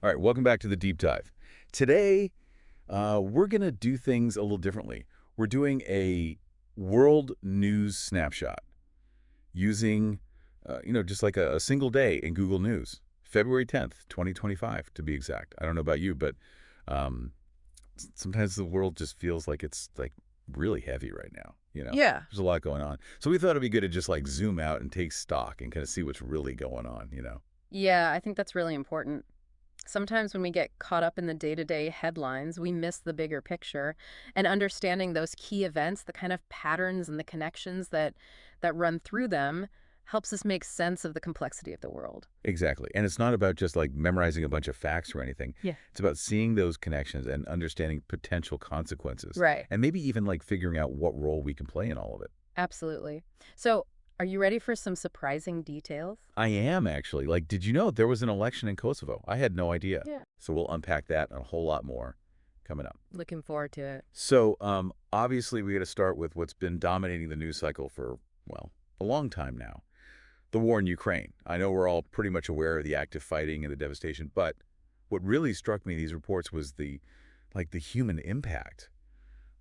All right, welcome back to the deep dive. Today, we're going to do things a little differently. We're doing a world news snapshot using, just like a single day in Google News, February 10th, 2025, to be exact. I don't know about you, but um, sometimes the world just feels like it's like really heavy right now. Yeah. There's a lot going on. So we thought it'd be good to just like zoom out and take stock and kind of see what's really going on. Yeah, I think that's really important. Sometimes when we get caught up in the day-to-day headlines, we miss the bigger picture. And understanding those key events, the kind of patterns and the connections that run through them, helps us make sense of the complexity of the world. Exactly. And it's not about just like memorizing a bunch of facts or anything. Yeah. It's about seeing those connections and understanding potential consequences. Right. And maybe even like figuring out what role we can play in all of it. Absolutely. So, are you ready for some surprising details? I am actually. Like, did you know there was an election in Kosovo? I had no idea. Yeah. So we'll unpack that and a whole lot more coming up. Looking forward to it. So obviously we got to start with what's been dominating the news cycle for, well, a long time now. The war in Ukraine. I know we're all pretty much aware of the active fighting and the devastation, but what really struck me in these reports was the human impact.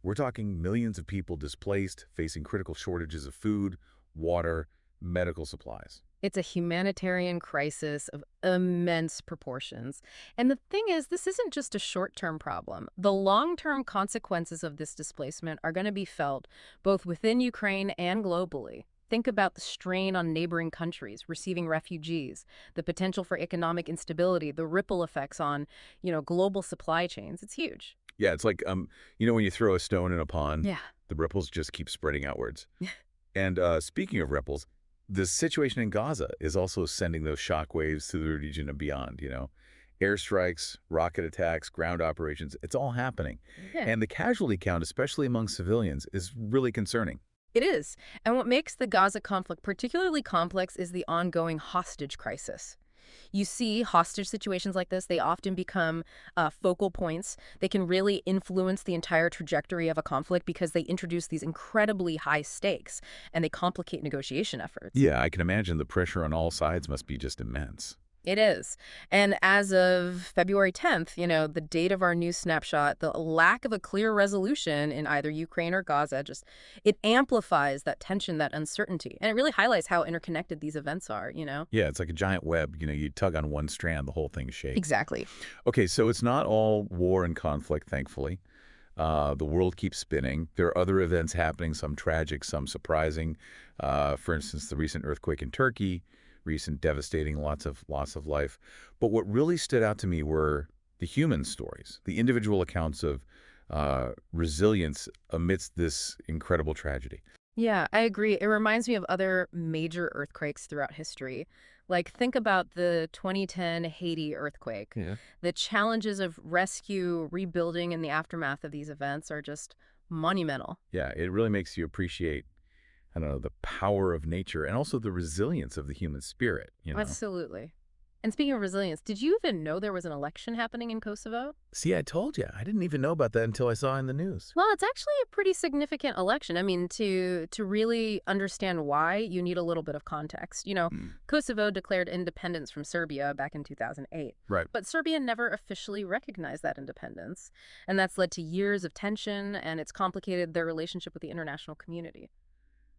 We're talking millions of people displaced, facing critical shortages of food, water, medical supplies. It's a humanitarian crisis of immense proportions. And the thing is, this isn't just a short-term problem. The long-term consequences of this displacement are going to be felt both within Ukraine and globally. Think about the strain on neighboring countries receiving refugees, the potential for economic instability, the ripple effects on, global supply chains. It's huge. Yeah, it's like when you throw a stone in a pond, Yeah. the ripples just keep spreading outwards. And speaking of ripples, the situation in Gaza is also sending those shockwaves to the region and beyond. Airstrikes, rocket attacks, ground operations, it's all happening. Yeah. And the casualty count, especially among civilians, is really concerning. It is. And what makes the Gaza conflict particularly complex is the ongoing hostage crisis. You see hostage situations like this, they often become focal points. They can really influence the entire trajectory of a conflict because they introduce these incredibly high stakes and they complicate negotiation efforts. Yeah, I can imagine the pressure on all sides must be just immense. It is. And as of February 10th, the date of our news snapshot, the lack of a clear resolution in either Ukraine or Gaza, it amplifies that tension, that uncertainty. And it really highlights how interconnected these events are. Yeah, it's like a giant web. You tug on one strand, the whole thing shakes. Exactly. Okay, so it's not all war and conflict, thankfully. The world keeps spinning. There are other events happening, some tragic, some surprising. For instance, the recent earthquake in Turkey, recent devastating loss of life. But what really stood out to me were the human stories, the individual accounts of resilience amidst this incredible tragedy. Yeah, I agree. It reminds me of other major earthquakes throughout history. Like, think about the 2010 Haiti earthquake. Yeah. The challenges of rescue, rebuilding, and the aftermath of these events are just monumental. Yeah, it really makes you appreciate, I don't know, the power of nature and also the resilience of the human spirit. Absolutely. And speaking of resilience, did you even know there was an election happening in Kosovo? See, I told you. I didn't even know about that until I saw it in the news. Well, it's actually a pretty significant election. I mean, to really understand why, you need a little bit of context. Hmm. Kosovo declared independence from Serbia back in 2008. Right. But Serbia never officially recognized that independence. And that's led to years of tension, and it's complicated their relationship with the international community.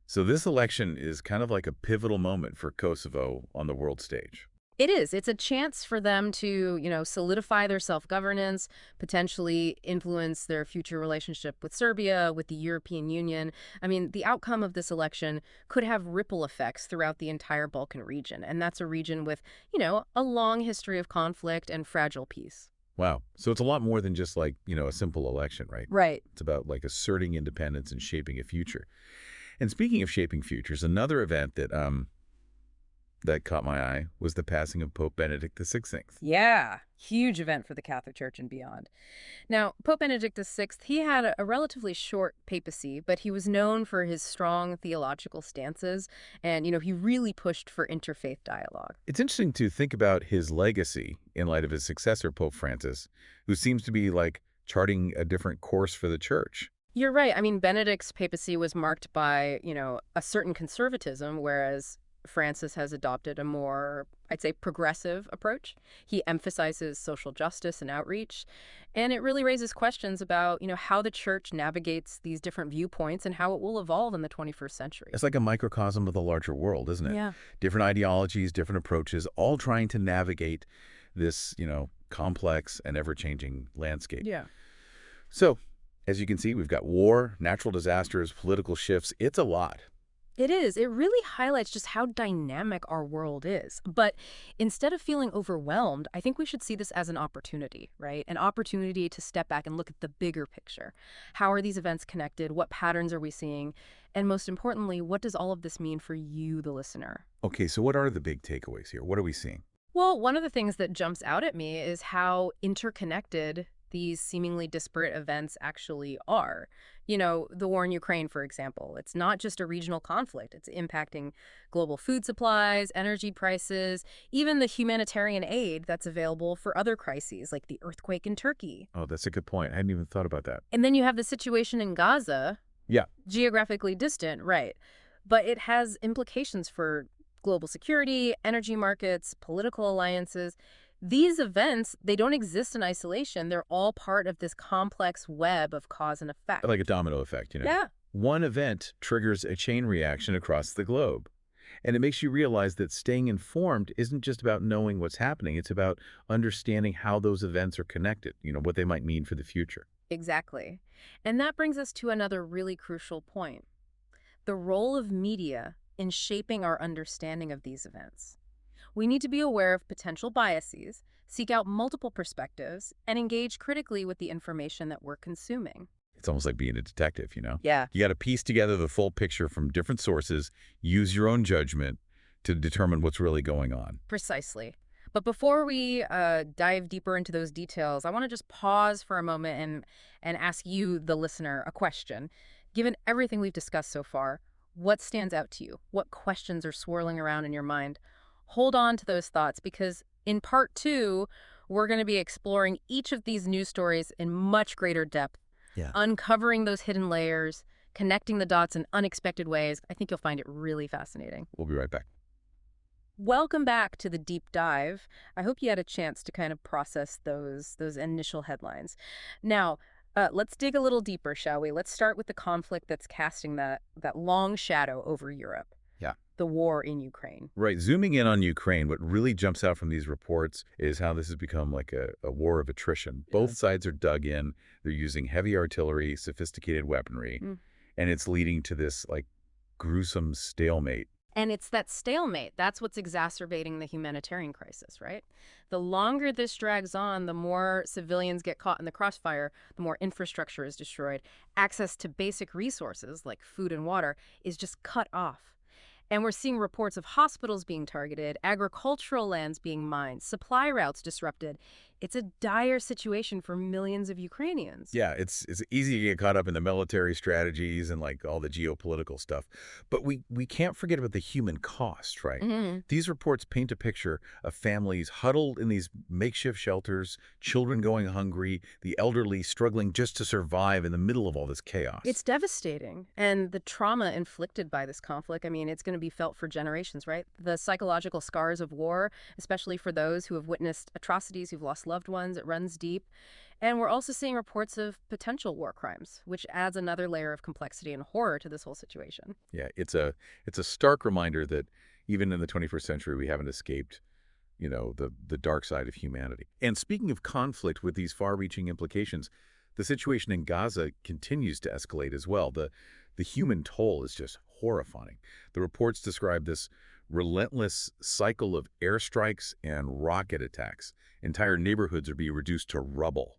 So this election is kind of like a pivotal moment for Kosovo on the world stage. It is. It's a chance for them to, solidify their self-governance, potentially influence their future relationship with Serbia, with the European Union. I mean, the outcome of this election could have ripple effects throughout the entire Balkan region. And that's a region with, a long history of conflict and fragile peace. Wow. So it's a lot more than just like, a simple election, right? Right. It's about like asserting independence and shaping a future. And speaking of shaping futures, another event that caught my eye was the passing of Pope Benedict XVI. Yeah, huge event for the Catholic Church and beyond. Now, Pope Benedict XVI, he had a relatively short papacy, but he was known for his strong theological stances, and, he really pushed for interfaith dialogue. It's interesting to think about his legacy in light of his successor, Pope Francis, who seems to be like charting a different course for the church. You're right. I mean, Benedict's papacy was marked by, a certain conservatism, whereas Francis has adopted a more, I'd say, progressive approach. He emphasizes social justice and outreach, and it really raises questions about, how the church navigates these different viewpoints and how it will evolve in the 21st century. It's like a microcosm of the larger world, isn't it? Yeah. Different ideologies, different approaches, all trying to navigate this, complex and ever-changing landscape. Yeah. So, as you can see, we've got war, natural disasters, political shifts. It's a lot. It is. It really highlights just how dynamic our world is. But instead of feeling overwhelmed, I think we should see this as an opportunity, right? An opportunity to step back and look at the bigger picture. How are these events connected? What patterns are we seeing? And most importantly, what does all of this mean for you, the listener? Okay, so what are the big takeaways here? What are we seeing? Well, one of the things that jumps out at me is how interconnected these seemingly disparate events actually are. The war in Ukraine, for example, it's not just a regional conflict. It's impacting global food supplies, energy prices, even the humanitarian aid that's available for other crises, like the earthquake in Turkey. Oh, that's a good point. I hadn't even thought about that. And then you have the situation in Gaza, Yeah. geographically distant, right? But it has implications for global security, energy markets, political alliances. These events, they don't exist in isolation. They're all part of this complex web of cause and effect. Like a domino effect, Yeah. One event triggers a chain reaction across the globe. And it makes you realize that staying informed isn't just about knowing what's happening. It's about understanding how those events are connected, what they might mean for the future. Exactly. And that brings us to another really crucial point. The role of media in shaping our understanding of these events. We need to be aware of potential biases, seek out multiple perspectives, and engage critically with the information that we're consuming. It's almost like being a detective, Yeah. You got to piece together the full picture from different sources, use your own judgment to determine what's really going on. Precisely. But before we dive deeper into those details, I want to just pause for a moment and ask you, the listener, a question. Given everything we've discussed so far, what stands out to you? What questions are swirling around in your mind? Hold on to those thoughts, because in part 2, we're going to be exploring each of these news stories in much greater depth, Yeah. uncovering those hidden layers, connecting the dots in unexpected ways. I think you'll find it really fascinating. We'll be right back. Welcome back to the deep dive. I hope you had a chance to kind of process those initial headlines. Now, let's dig a little deeper, shall we? Let's start with the conflict that's casting that long shadow over Europe. Yeah. The war in Ukraine. Right. Zooming in on Ukraine, what really jumps out from these reports is how this has become like a war of attrition. Both sides are dug in. They're using heavy artillery, sophisticated weaponry, and it's leading to this gruesome stalemate. And it's that stalemate that's what's exacerbating the humanitarian crisis, right? The longer this drags on, the more civilians get caught in the crossfire, the more infrastructure is destroyed. Access to basic resources like food and water is just cut off. And we're seeing reports of hospitals being targeted, agricultural lands being mined, supply routes disrupted. It's a dire situation for millions of Ukrainians. Yeah, it's easy to get caught up in the military strategies and all the geopolitical stuff. But we can't forget about the human cost, right? These reports paint a picture of families huddled in these makeshift shelters, children going hungry, the elderly struggling just to survive in the middle of all this chaos. It's devastating. And the trauma inflicted by this conflict, it's going to be felt for generations, right? The psychological scars of war, especially for those who have witnessed atrocities, who've lost loved ones, it runs deep. And we're also seeing reports of potential war crimes, which adds another layer of complexity and horror to this whole situation. Yeah, it's a stark reminder that even in the 21st century, we haven't escaped, the dark side of humanity. And speaking of conflict with these far-reaching implications, the situation in Gaza continues to escalate as well. The human toll is just horrifying. The reports describe this relentless cycle of airstrikes and rocket attacks. Entire neighborhoods are being reduced to rubble.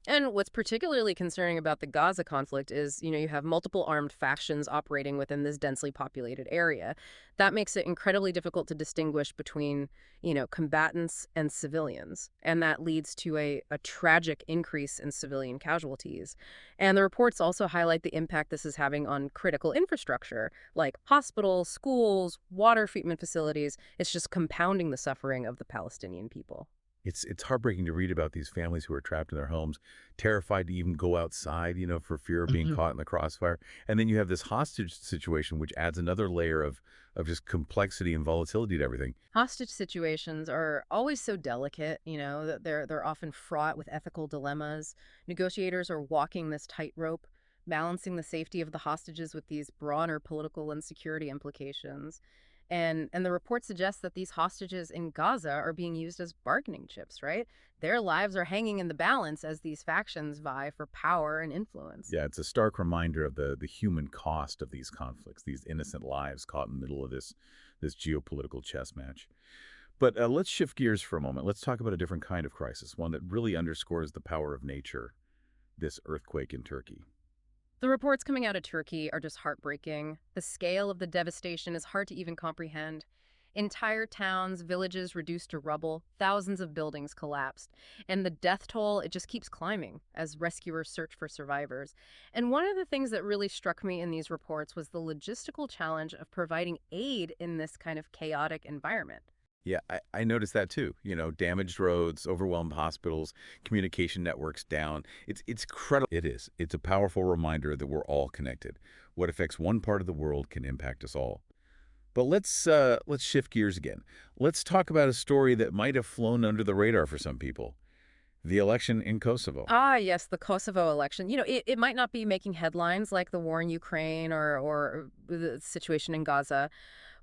And what's particularly concerning about the Gaza conflict is, you have multiple armed factions operating within this densely populated area. That makes it incredibly difficult to distinguish between, combatants and civilians. And that leads to a tragic increase in civilian casualties. And the reports also highlight the impact this is having on critical infrastructure, like hospitals, schools, water treatment facilities. It's just compounding the suffering of the Palestinian people. It's heartbreaking to read about these families who are trapped in their homes, terrified to even go outside, for fear of being Mhm. caught in the crossfire. And then you have this hostage situation, which adds another layer of just complexity and volatility to everything. Hostage situations are always so delicate, that they're often fraught with ethical dilemmas. Negotiators are walking this tightrope, balancing the safety of the hostages with these broader political and security implications. And the report suggests that these hostages in Gaza are being used as bargaining chips, right? Their lives are hanging in the balance as these factions vie for power and influence. Yeah, it's a stark reminder of the human cost of these conflicts, these innocent lives caught in the middle of this geopolitical chess match. But let's shift gears for a moment. Let's talk about a different kind of crisis, one that really underscores the power of nature, this earthquake in Turkey. The reports coming out of Turkey are just heartbreaking. The scale of the devastation is hard to even comprehend. Entire towns, villages reduced to rubble, thousands of buildings collapsed, and the death toll, it just keeps climbing as rescuers search for survivors. And one of the things that really struck me in these reports was the logistical challenge of providing aid in this kind of chaotic environment. Yeah, I noticed that too. Damaged roads, overwhelmed hospitals, communication networks down. It's credible. It is. It's a powerful reminder that we're all connected. What affects one part of the world can impact us all. But let's shift gears again. Let's talk about a story that might have flown under the radar for some people. The election in Kosovo. Ah, yes, the Kosovo election. It might not be making headlines like the war in Ukraine or the situation in Gaza,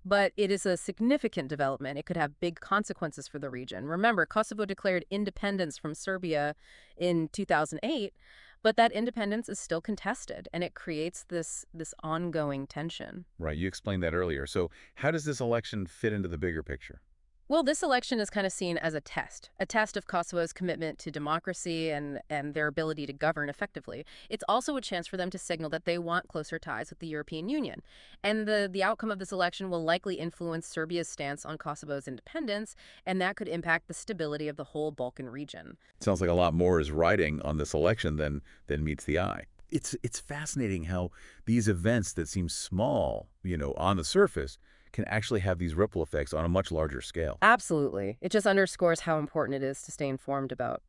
but it is a significant development. It could have big consequences for the region. Remember, Kosovo declared independence from Serbia in 2008, but that independence is still contested, and it creates this ongoing tension. Right, you explained that earlier. So how does this election fit into the bigger picture? Well, this election is kind of seen as a test of Kosovo's commitment to democracy and their ability to govern effectively. It's also a chance for them to signal that they want closer ties with the European Union. And the outcome of this election will likely influence Serbia's stance on Kosovo's independence, and that could impact the stability of the whole Balkan region. Sounds like a lot more is riding on this election than meets the eye. It's fascinating how these events that seem small, on the surface, can actually have these ripple effects on a much larger scale. Absolutely. It just underscores how important it is to stay informed about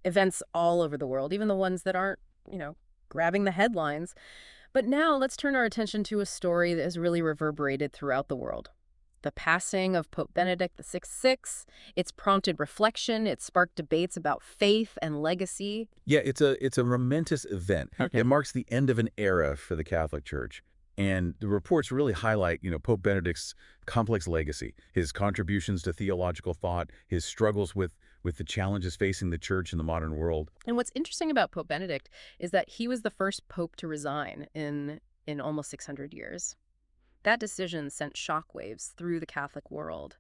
events all over the world, even the ones that aren't, grabbing the headlines. But now let's turn our attention to a story that has really reverberated throughout the world. The passing of Pope Benedict XVI. It's prompted reflection, it sparked debates about faith and legacy. Yeah, it's a momentous event. Okay. It marks the end of an era for the Catholic Church. And the reports really highlight, Pope Benedict's complex legacy, his contributions to theological thought, his struggles with the challenges facing the church in the modern world. And what's interesting about Pope Benedict is that he was the first pope to resign in almost 600 years. That decision sent shockwaves through the Catholic world.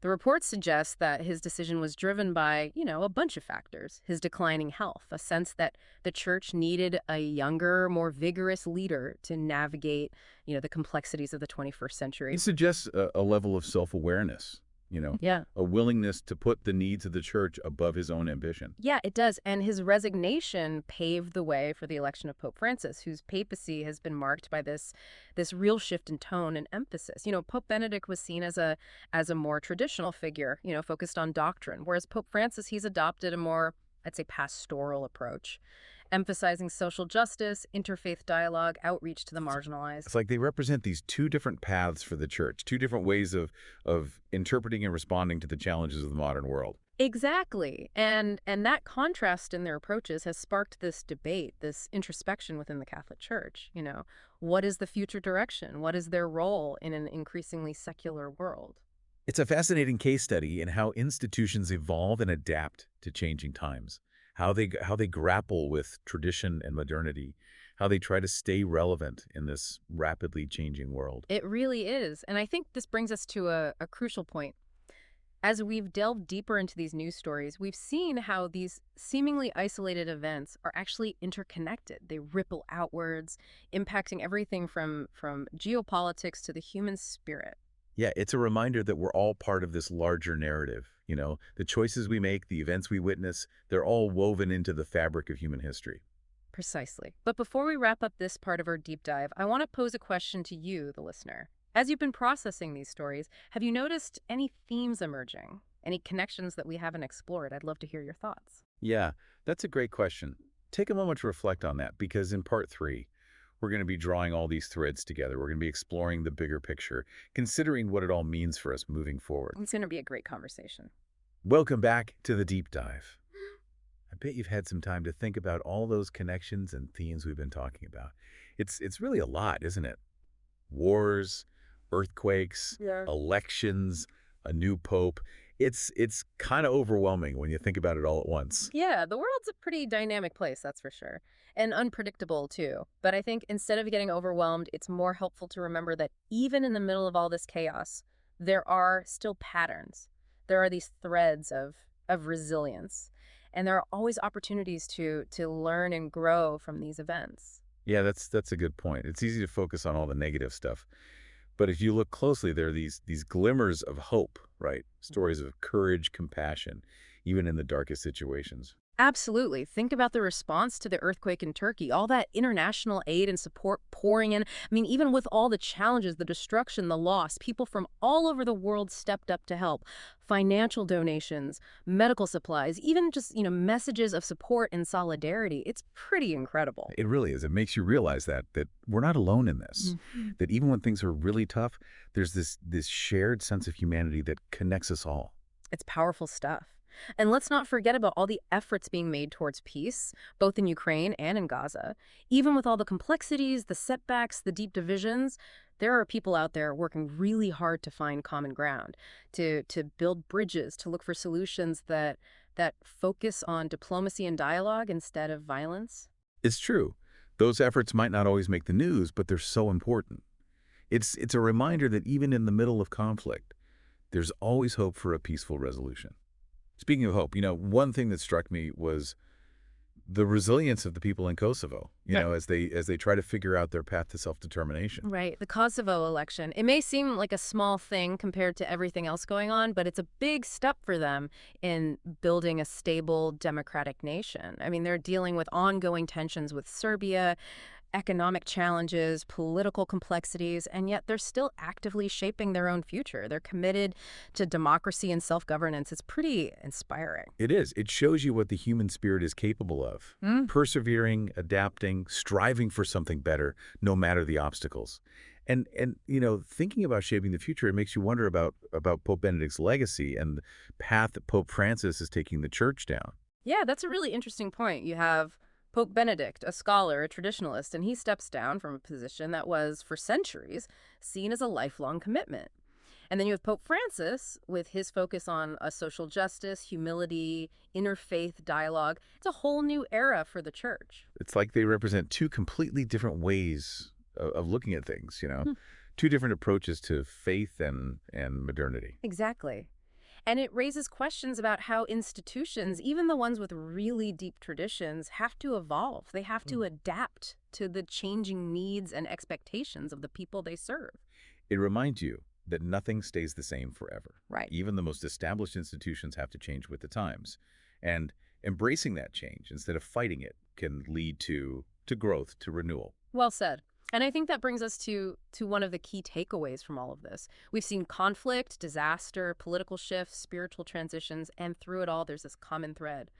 The report suggests that his decision was driven by, a bunch of factors. His declining health, a sense that the church needed a younger, more vigorous leader to navigate, the complexities of the 21st It century. suggests a level of self-awareness, Yeah. a willingness to put the needs of the church above his own ambition. Yeah, it does. And his resignation paved the way for the election of Pope Francis, whose papacy has been marked by this real shift in tone and emphasis. Pope Benedict was seen as a more traditional figure, focused on doctrine, whereas Pope Francis, he's adopted a more, I'd say, pastoral approach, emphasizing social justice, interfaith dialogue, outreach to the marginalized. It's like they represent these two different paths for the church, two different ways of interpreting and responding to the challenges of the modern world. Exactly. And that contrast in their approaches has sparked this debate, this introspection within the Catholic Church. What is the future direction? What is their role in an increasingly secular world? It's a fascinating case study in how institutions evolve and adapt to changing times, how they grapple with tradition and modernity, how they try to stay relevant in this rapidly changing world. It really is. And I think this brings us to a crucial point. As we've delved deeper into these news stories, we've seen how these seemingly isolated events are actually interconnected. They ripple outwards, impacting everything from geopolitics to the human spirit. Yeah, it's a reminder that we're all part of this larger narrative. The choices we make, the events we witness, they're all woven into the fabric of human history. Precisely. But before we wrap up this part of our deep dive, I want to pose a question to you, the listener. As you've been processing these stories, have you noticed any themes emerging? Any connections that we haven't explored? I'd love to hear your thoughts. Yeah, that's a great question. Take a moment to reflect on that because in part three, we're going to be drawing all these threads together. We're going to be exploring the bigger picture, considering what it all means for us moving forward. It's going to be a great conversation. Welcome back to the deep dive. I bet you've had some time to think about all those connections and themes we've been talking about. It's really a lot, isn't it? Wars, earthquakes, Yeah. elections, a new pope. It's kind of overwhelming when you think about it all at once. Yeah, the world's a pretty dynamic place, that's for sure. And unpredictable, too. But I think instead of getting overwhelmed, it's more helpful to remember that even in the middle of all this chaos, there are still patterns. There are these threads of resilience. And there are always opportunities to learn and grow from these events. Yeah, that's a good point. It's easy to focus on all the negative stuff. But if you look closely, there are these glimmers of hope, right? Stories of courage, compassion, even in the darkest situations. Absolutely. Think about the response to the earthquake in Turkey, all that international aid and support pouring in. I mean, even with all the challenges, the destruction, the loss, people from all over the world stepped up to help. Financial donations, medical supplies, even just, messages of support and solidarity. It's pretty incredible. It really is. It makes you realize that we're not alone in this. Mhm. That even when things are really tough, there's this shared sense of humanity that connects us all. It's powerful stuff. And let's not forget about all the efforts being made towards peace, both in Ukraine and in Gaza. Even with all the complexities, the setbacks, the deep divisions, there are people out there working really hard to find common ground, to build bridges, to look for solutions that focus on diplomacy and dialogue instead of violence. It's true. Those efforts might not always make the news, but they're so important. It's a reminder that even in the middle of conflict, there's always hope for a peaceful resolution. Speaking of hope, one thing that struck me was the resilience of the people in Kosovo, Right. as they try to figure out their path to self-determination. Right. The Kosovo election. It may seem like a small thing compared to everything else going on, but it's a big step for them in building a stable democratic nation. I mean, they're dealing with ongoing tensions with Serbia, economic challenges, political complexities, and yet they're still actively shaping their own future. They're committed to democracy and self-governance. It's pretty inspiring. It is. It shows you what the human spirit is capable of. Persevering, adapting, striving for something better, no matter the obstacles. And thinking about shaping the future, it makes you wonder about Pope Benedict's legacy and the path that Pope Francis is taking the church down. Yeah, that's a really interesting point. You have Pope Benedict, a scholar, a traditionalist, and he steps down from a position that was, for centuries, seen as a lifelong commitment. And then you have Pope Francis with his focus on a social justice, humility, interfaith dialogue. It's a whole new era for the church. It's like they represent two completely different ways of looking at things. Hmm. Two different approaches to faith and modernity. Exactly. And it raises questions about how institutions, even the ones with really deep traditions, have to evolve. They have to adapt to the changing needs and expectations of the people they serve. It reminds you that nothing stays the same forever. Right. Even the most established institutions have to change with the times. And embracing that change instead of fighting it can lead to growth, to renewal. Well said. And I think that brings us to one of the key takeaways from all of this. We've seen conflict, disaster, political shifts, spiritual transitions, and through it all, there's this common thread.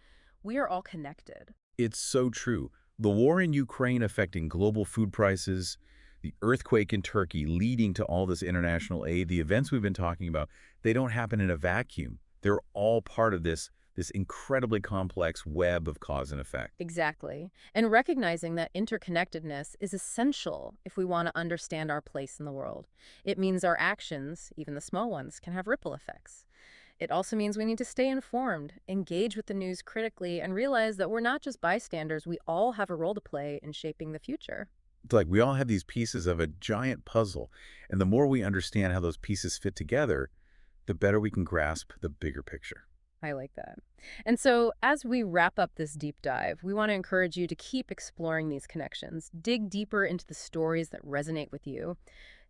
We are all connected. It's so true. The war in Ukraine affecting global food prices, the earthquake in Turkey leading to all this international aid, the events we've been talking about, they don't happen in a vacuum. They're all part of this incredibly complex web of cause and effect. Exactly. And recognizing that interconnectedness is essential if we want to understand our place in the world. It means our actions, even the small ones, can have ripple effects. It also means we need to stay informed, engage with the news critically, and realize that we're not just bystanders. We all have a role to play in shaping the future. It's like we all have these pieces of a giant puzzle, and the more we understand how those pieces fit together, the better we can grasp the bigger picture. I like that. And so, as we wrap up this deep dive, we want to encourage you to keep exploring these connections. Dig deeper into the stories that resonate with you.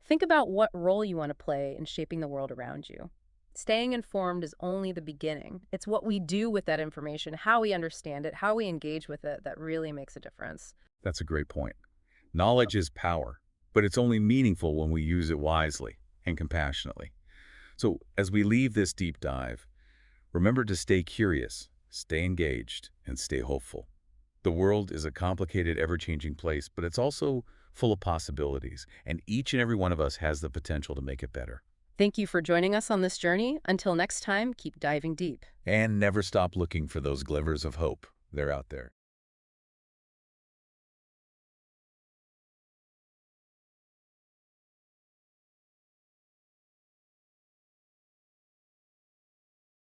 Think about what role you want to play in shaping the world around you. Staying informed is only the beginning. It's what we do with that information, how we understand it, how we engage with it, that really makes a difference. That's a great point. Knowledge is power, but it's only meaningful when we use it wisely and compassionately. So as we leave this deep dive, Remember to stay curious, stay engaged, and stay hopeful. The world is a complicated, ever-changing place, but it's also full of possibilities, and each and every one of us has the potential to make it better. Thank you for joining us on this journey. Until next time, keep diving deep. And never stop looking for those glimmers of hope. They're out there.